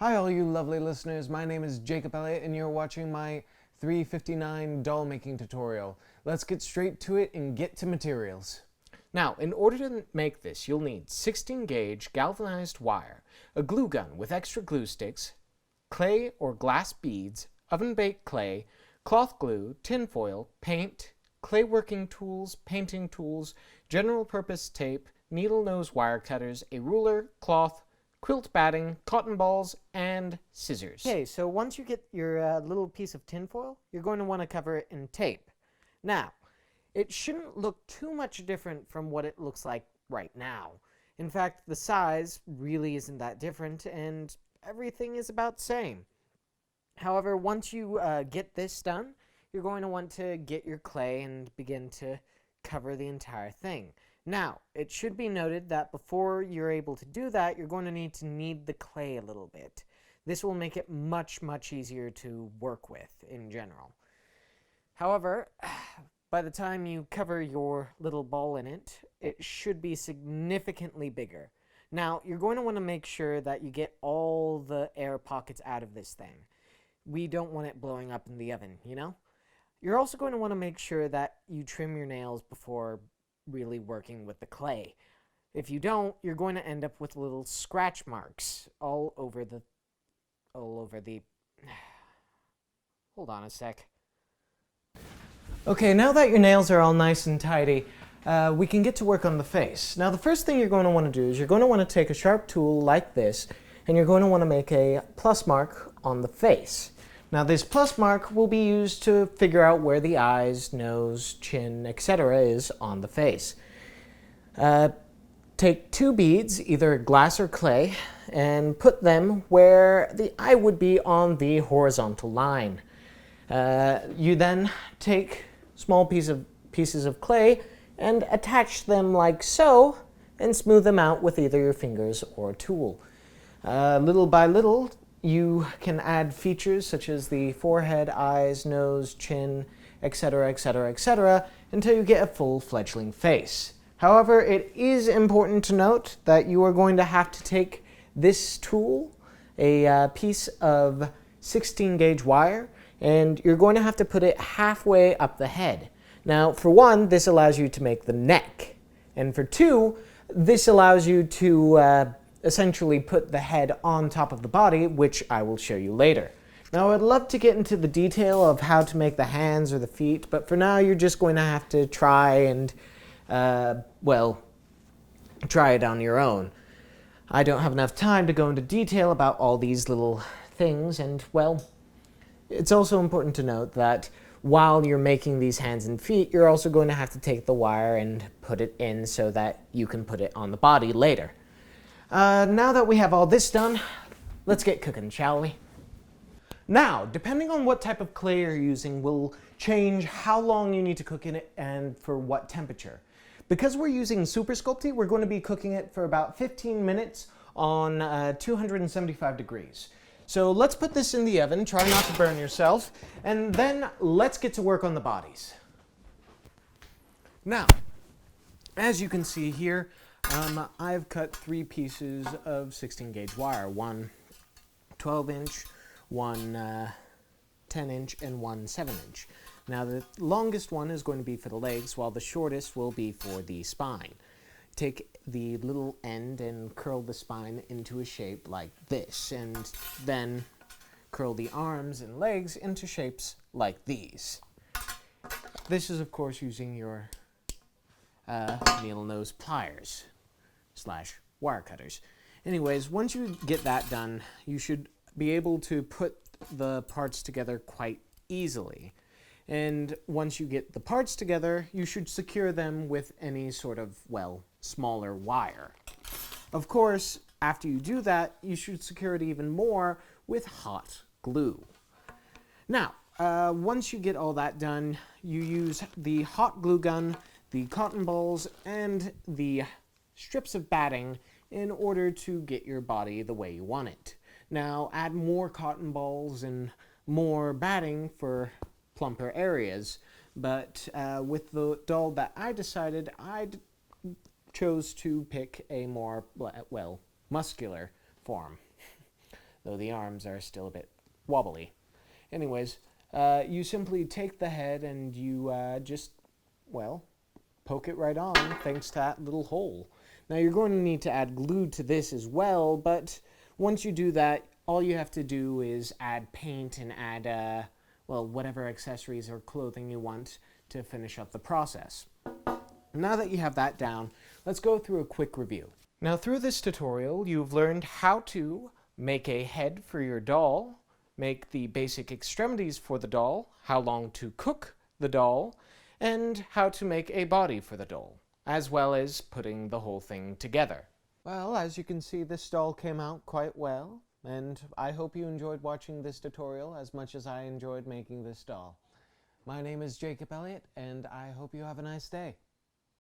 Hi all you lovely listeners, my name is Jacob Elliott and you're watching my 359 doll making tutorial. Let's get straight to it and get to materials. Now, in order to make this, you'll need 16 gauge galvanized wire, a glue gun with extra glue sticks, clay or glass beads, oven-baked clay, cloth glue, tinfoil, paint, clay working tools, painting tools, general purpose tape, needle nose wire cutters, a ruler, cloth, quilt batting, cotton balls, and scissors. Okay, so once you get your little piece of tinfoil, you're going to want to cover it in tape. Now, it shouldn't look too much different from what it looks like right now. In fact, the size really isn't that different, and everything is about the same. However, once you get this done, you're going to want to get your clay and begin to cover the entire thing. Now, it should be noted that before you're able to do that, you're going to knead the clay a little bit. This will make it much easier to work with in general. However, by the time you cover your little ball in it, it should be significantly bigger. Now, you're going to want to make sure that you get all the air pockets out of this thing. We don't want it blowing up in the oven, you know? You're also going to want to make sure that you trim your nails before really working with the clay. If you don't, you're going to end up with little scratch marks all over the hold on a sec. Okay, now that your nails are all nice and tidy, we can get to work on the face. Now the first thing you're going to want to do is you're going to want to take a sharp tool like this and you're going to want to make a plus mark on the face. Now this plus mark will be used to figure out where the eyes, nose, chin, etc. is on the face. Take two beads, either glass or clay, and put them where the eye would be on the horizontal line. You then take small pieces of clay and attach them like so and smooth them out with either your fingers or a tool. Little by little, you can add features such as the forehead, eyes, nose, chin, etc., etc., etc., until you get a full fledgling face. However, it is important to note that you are going to have to take this tool, a piece of 16 gauge wire, and you're going to have to put it halfway up the head. Now, for one, this allows you to make the neck, and for two, this allows you to essentially put the head on top of the body, which I will show you later. Now, I'd love to get into the detail of how to make the hands or the feet, but for now, you're just going to have to try and, try it on your own. I don't have enough time to go into detail about all these little things, and, well, it's also important to note that while you're making these hands and feet, you're also going to have to take the wire and put it in so that you can put it on the body later. Now that we have all this done, let's get cooking, shall we? Now, depending on what type of clay you're using will change how long you need to cook in it and for what temperature. Because we're using Super Sculpey, we're going to be cooking it for about 15 minutes on 275 degrees. So let's put this in the oven, try not to burn yourself, and then let's get to work on the bodies. Now, as you can see here, I've cut three pieces of 16 gauge wire, one 12-inch, one 10-inch, and one 7-inch. Now the longest one is going to be for the legs, while the shortest will be for the spine. Take the little end and curl the spine into a shape like this, and then curl the arms and legs into shapes like these. This is, of course, using your needle nose pliers / wire cutters. Anyways, once you get that done, you should be able to put the parts together quite easily. And once you get the parts together, you should secure them with any sort of, smaller wire. Of course, after you do that, you should secure it even more with hot glue. Now, once you get all that done, you use the hot glue gun, the cotton balls, and the strips of batting in order to get your body the way you want it. Now, add more cotton balls and more batting for plumper areas, but with the doll that I decided, I chose to pick a more, muscular form. though the arms are still a bit wobbly. Anyways, you simply take the head and you just, well, poke it right on thanks to that little hole. Now you're going to need to add glue to this as well, but once you do that, all you have to do is add paint and add, well, whatever accessories or clothing you want to finish up the process. Now that you have that down, let's go through a quick review. Now through this tutorial, you've learned how to make a head for your doll, make the basic extremities for the doll, how long to cook the doll, and how to make a body for the doll, as well as putting the whole thing together. Well, as you can see, this doll came out quite well, and I hope you enjoyed watching this tutorial as much as I enjoyed making this doll. My name is Jacob Elliott, and I hope you have a nice day.